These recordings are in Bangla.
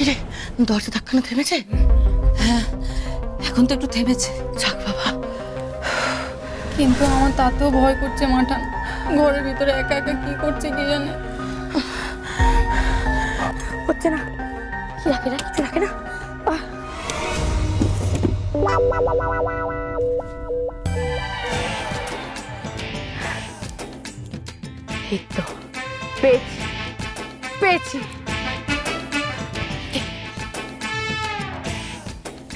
কিরে, দরজা ধাক্কানো থেমেছে? হ্যাঁ, এখন তো একটু থেমেছে। যাক বাবা। কিন্তু আমার তাতেও ভয় করছে মাঠান। ঘরের ভিতরে একা একা কি করছে কি জানে। হচ্ছে না, কি রাখে না, কিছু রাখে না। এই তো পেয়েছি, পেয়েছি।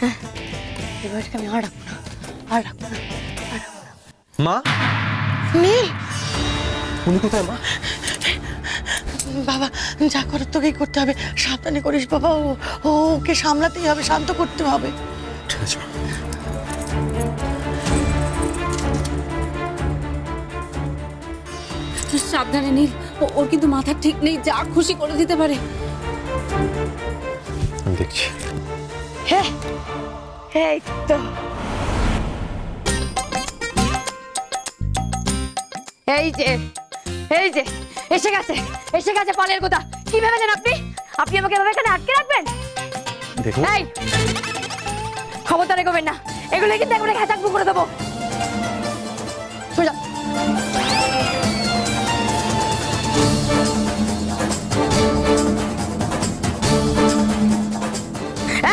হ্যাঁ, এবারকে আমি আর রাখবো না, আর রাখবো না, আর রাখবো না। মা, নীল, উনি কোথায় মা? বাবা যা করার তোকেই করতে হবে, সাবধানে করিস বাবা। ওকে সামলাতেই হবে, শান্ত করতে হবে। ঠিক আছে মা। সাবধানে নীল, ওর কিন্তু মাথা ঠিক নেই, যা খুশি করে দিতে পারে। আমি দেখছি। হ্যাঁ, এই তো, এই যে এই যে এসে গেছে, এসে গেছে পালের কথা। কি ভেবেছেন আপনি? আপনি আমাকে এভাবে এখানে আটকে রাখবেন? দেখুন, এই খবরদার এগোবেন না, এগুলো কিন্তু একবারে ঘেঁচাকবু করে দেবো। সোজা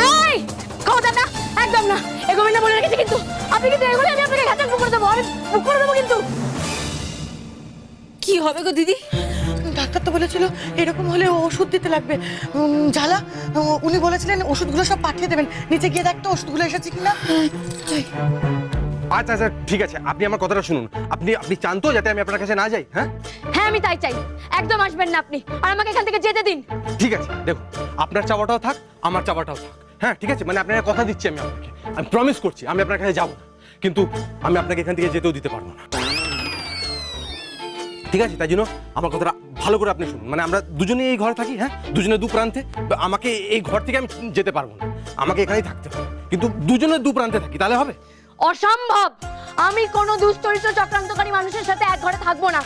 এই খবরদার না, একদম না, এগোবেন না বলে রেখেছি কিন্তু। আপনি কিন্তু এগুলো আমি আপনাকে ঘেঁচাকবু করে দেবো, আমি বুক করে দেবো কিন্তু। কি হবে গো দিদি? ডাক্তার তো বলেছিল এরকম হলে ওষুধ দিতে লাগবে। জ্বালা, উনি বলেছিলেন ওষুধগুলো সব পাঠিয়ে দেবেন। নিচে গিয়ে দেখতো ওষুধগুলো এসেছে কিনা। আচ্ছা আচ্ছা ঠিক আছে, আপনি আমার কথাটা শুনুন। আপনি আপনি চান তো যাতে আমি আপনার কাছে না যাই? হ্যাঁ হ্যাঁ আমি তাই চাই, একদম আসবেন না আপনি, আর আমাকে এখান থেকে যেতে দিন। ঠিক আছে, দেখুন আপনার চাওয়াটাও থাক, আমার চাওয়াটাও থাক। হ্যাঁ ঠিক আছে, মানে আপনার কথা দিচ্ছি আমি আপনাকে, আমি প্রমিস করছি আমি আপনার কাছে যাবো না, কিন্তু আমি আপনাকে এখান থেকে যেতেও দিতে পারবো না। ঠিক আছে, তাই জন্য আমার কথাটা ভালো করে আপনি শুনুন। মানে আমরা দুজনেই এই ঘরে থাকি, হ্যাঁ দুজনে দু প্রান্তে। আমাকে এই ঘর থেকে আমি যেতে পারবো না, আমাকে এখানেই থাকতে হবে, কিন্তু দুজনে দু প্রান্তে থাকি, তাহলে হবে? অসম্ভব, আমি কোনো দুশ্চরিত্র চক্রান্তকারী মানুষের সাথে এক ঘরে থাকবো না।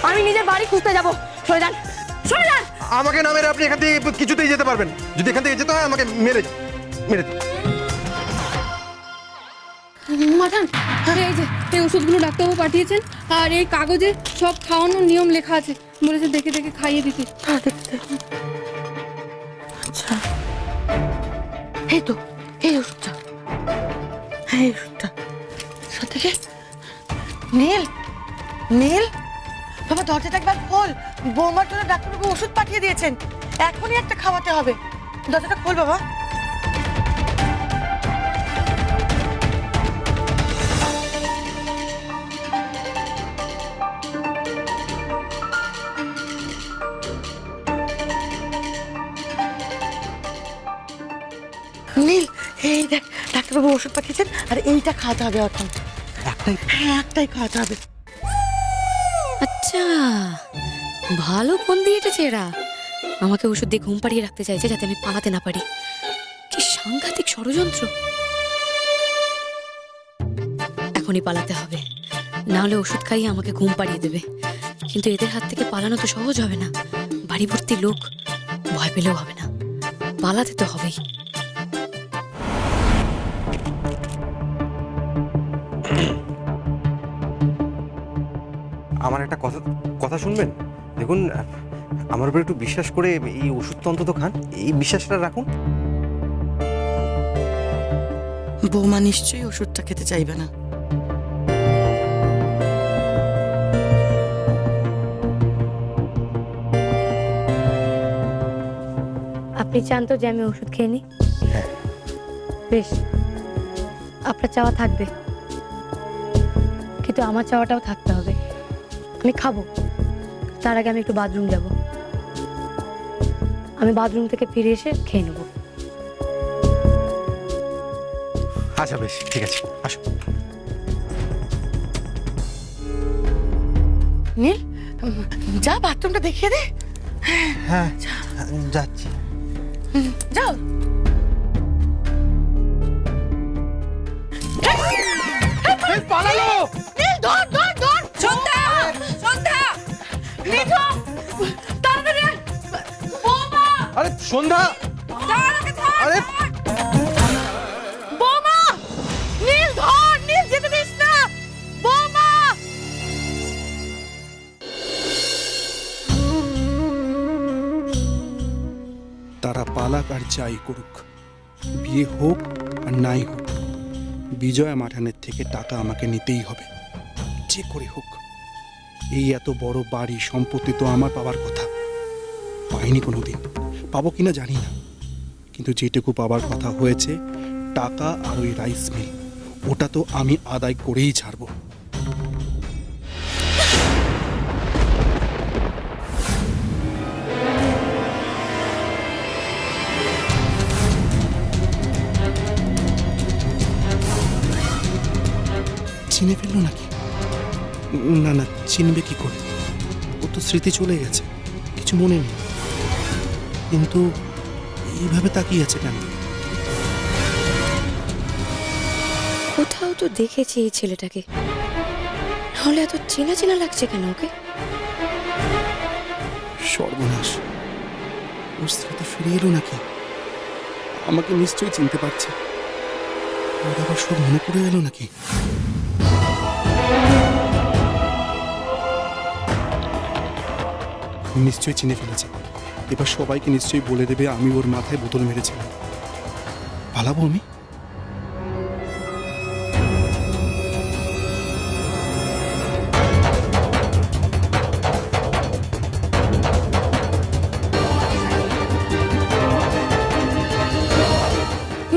আমি নিজের বাড়ি খুঁজতে যাবো। সরে যান, সরে যান। আমাকে না মেরে আপনি এখান থেকে কিছুতেই যেতে পারবেন। যদি এখান থেকে যেতে হয় আমাকে মেরে যান, মেরে দিন। মাঠান, এই যে এই ওষুধগুলো ডাক্তারবাবু পাঠিয়েছেন, আর এই কাগজে সব খাওয়ানোর নিয়ম লেখা আছে। বলেছে দেখে দেখে খাইয়ে দিতে। আচ্ছা, এই তো, এই ওষুধটা, এই ওষুধটা সত্যি। নীল, নীল বাবা, দরজাটা একবার খোল। বৌমার জন্য ডাক্তারবাবু ওষুধ পাঠিয়ে দিয়েছেন, এখনই একটা খাওয়াতে হবে। দরজাটা খোল বাবা। নীল, এই দেখ ডাক্তারবাবু ওষুধ পাঠিয়েছেন, আর এইটা খাওয়াতে হবে এখন। একটাই? হ্যাঁ, একটাই খাওয়াতে হবে। আচ্ছা, ভালো ফোন দিয়েছে এরা। আমাকে ওষুধ দিয়ে ঘুম পাড়িয়ে রাখতে চাইছে যাতে আমি পালাতে না পারি। কি সাংঘাতিক ষড়যন্ত্র! এখনই পালাতে হবে, না হলে ওষুধ খাইয়ে আমাকে ঘুম পাড়িয়ে দেবে। কিন্তু এদের হাত থেকে পালানো তো সহজ হবে না, বাড়ি ভর্তি লোক, ভয় পেলেও হবে না, পালাতে তো হবেই। আমার একটা কথা কথা শুনবেন? দেখুন, আমার উপর একটু বিশ্বাস করে এই ওষুধটা অন্তত খান, এই বিশ্বাসটা রাখুন। বৌমা নিশ্চয়ই ওষুধটা খেতে চাইবে না। আপনি চান তো যে আমি ওষুধ খেয়ে নিই? বেশ, আপনার চাওয়া থাকবে, কিন্তু আমার চাওয়াটাও থাকতে হবে। আমি খাবো, তার আগে আমি একটু বাথরুম যাব। আমি বাথরুম থেকে ফিরে এসে খেয়ে নেবো। আচ্ছা বেশ, ঠিক আছে, আসো। নীল, যা বাথরুমটা দেখিয়ে দে। হ্যাঁ যাচ্ছি। যাও। পালালো! নীল, ধর ধর ধর। সন্ধ্যা, সন্ধ্যা, নিঝু, তাড়াতাড়ি আয়। বৌমা, আরে সন্ধ্যা, আরে বৌমা নীল ধর, নীল যেতে দিস না বৌমা। তারা পালাক আর যাই করুক, বিয়ে হোক আর নাই হোক, বিজয়া মাঠানের থেকে টাকা আমাকে নিতেই হবে, যে করে হোক। এই এত বড় বাড়ি সম্পত্তি তো আমার পাওয়ার কথা, পাইনি কোনোদিন, পাবো কিনা জানি না, কিন্তু যেটুকু পাবার কথা হয়েছে টাকা আর ওই রাইস মিল, ওটা তো আমি আদায় করেই ছাড়বো। চিনে ফেললো নাকি? না না, চিনবে কি করে? ও তো স্মৃতি চলে গেছে, কিছু মনে নেই, কিন্তু এইভাবে তাকিয়ে আছে কেন? কোথাও তো দেখেছি এই ছেলেটাকে, নাহলে এত চেনা চেনা লাগছে কেন ওকে? সর্বনাশ, ওর স্মৃতি ফিরে এলো নাকি? আমাকে নিশ্চয়ই চিনতে পারছে, ওর আবার সব মনে পড়ে গেল নাকি? নিশ্চয়ই চিনে ফেলেছে, এবার সবাইকে নিশ্চয়ই বলে দেবে আমি ওর মাথায় বোতল মেরেছিলাম। পালাবো আমি?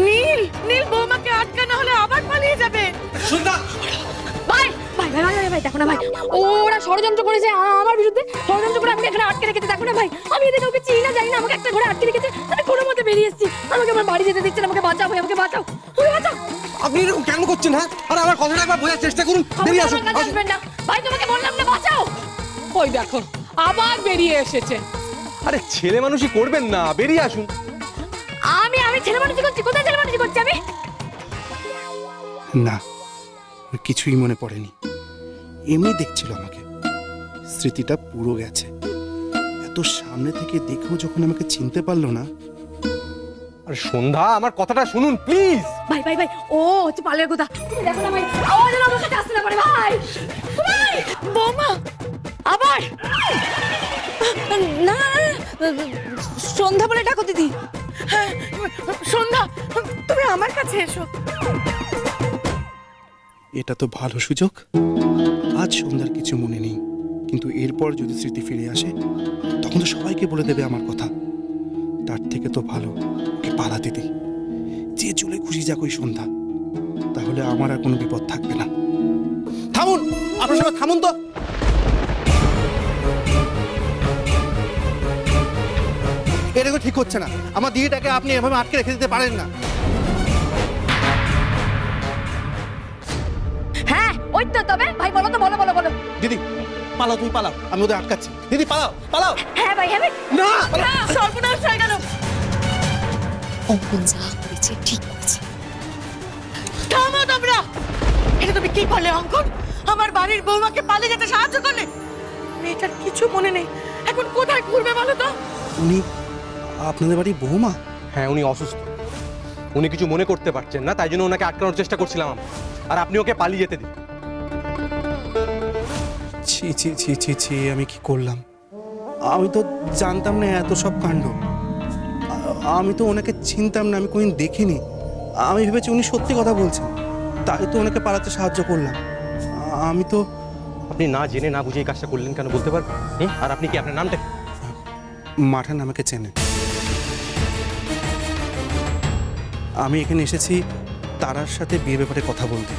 নীল, নীল বৌমাকে আটকা, না হলে আবার পালিয়ে যাবে। সন্ধ্যা, ভাই ভাই ভাই ভাই ভাই দেখো না ভাই, ওরা ষড়যন্ত্র করেছে আমার বিরুদ্ধে, ষড়যন্ত্র করে আমাকে এখানে আটকে রেখেছে। দেখো না ভাই, আমি এদের কাউকে চিনি না জানি না, আমাকে একটা ঘরে আটকে রেখেছে, আমি কোনো মতে বেরিয়ে এসেছি। আমাকে আমার বাড়ি যেতে দিচ্ছে না, আমাকে বাঁচাও ভাই, আমাকে বাঁচাও, আমাকে বাঁচাও। আপনি এরকম কেন করছেন? হ্যাঁ, আরে আমার কথাটা একবার বোঝার চেষ্টা করুন, বেরিয়ে আসুন। আমার কাছে আসবেন না ভাই, তোমাকে বললাম না বাঁচাও। ওই দেখো আবার বেরিয়ে এসেছে। আরে ছেলে মানুষই করবেন না, বেরিয়ে আসুন। আমি ছেলে মানুষই করছি, কোথায় ছেলে মানুষই করছি আমি? না, ওর কিছুই মনে পড়েনি, এমনি দেখছিল আমাকে, স্মৃতিটা পুরো গেছে। এত সামনে থেকে দেখেও যখন আমাকে চিনতে পারলো না। আরে সন্ধ্যা, আমার কথাটা শুনুন প্লিজ। ভাই ভাই ভাই, ও হচ্ছে পালের কথা, তুমি দেখো না ভাই, আওয়াজ যেন আমার কাছে আসতে না পারে ভাই। ভাই বৌমা আবার না, সন্ধ্যা বলে ডাকো দিদি। হ্যাঁ, সন্ধ্যা তুমি আমার কাছে এসো। এটা তো ভালো সুযোগ, আজ সন্ধ্যার কিছু মনে নেই, কিন্তু এরপর যদি স্মৃতি ফিরে আসে তখন তো সবাইকে বলে দেবে আমার কথা। তার থেকে তো ভালো ওকে পালাতে দিই, যে চলে খুশি যাক ওই সন্ধ্যা, তাহলে আমার আর কোনো বিপদ থাকবে না। থামুন, আপনার সবাই থামুন তো। এটা তো ঠিক হচ্ছে না, আমার দিদিটাকে আপনি এভাবে আটকে রেখে দিতে পারেন না। হ্যাঁ ওই তো, তবে ভাই বলো তো, বলো বলো বলো। দিদি পালাও, তুমি পালাও, আমি ওদের আটকাচ্ছি। দিদি পালাও, পালাও। হ্যাঁ ভাই, হ্যাঁ ভাই। না, সর্বনাশ হয়ে গেল। অঙ্কন যা করেছে ঠিক করেছে। থামো তোমরা, এটা তুমি কি করলে অঙ্কন? আমার বাড়ির বৌমাকে পালিয়ে যেতে সাহায্য করলে। মেয়েটার কিছু মনে নেই, এখন কোথায় ঘুরবে বলো তো? উনি আপনাদের বাড়ির বৌমা? হ্যাঁ, উনি অসুস্থ, উনি কিছু মনে করতে পারছেন না, তাই জন্য ওনাকে আটকানোর চেষ্টা করছিলাম আমরা, আর আপনি ওকে পালিয়ে যেতে দিন। ছি ছি ছি ছি ছি, আমি কি করলাম? আমি তো জানতাম না এত সব কাণ্ড, আমি তো ওনাকে চিনতাম না, আমি কোনদিন দেখিনি। আমি ভেবেছি উনি সত্যি কথা বলছেন, তাই তো ওনাকে পালাতে সাহায্য করলাম। আমি তো আপনি না জেনে না বুঝে এই কাজটা করলেন কেন বলতে পারবেন? আর আপনি কি, আপনার নামটা কি? মাঠান আমাকে চেনে। আমি এখানে এসেছি তারার সাথে বিয়ে ব্যাপারে কথা বলতে।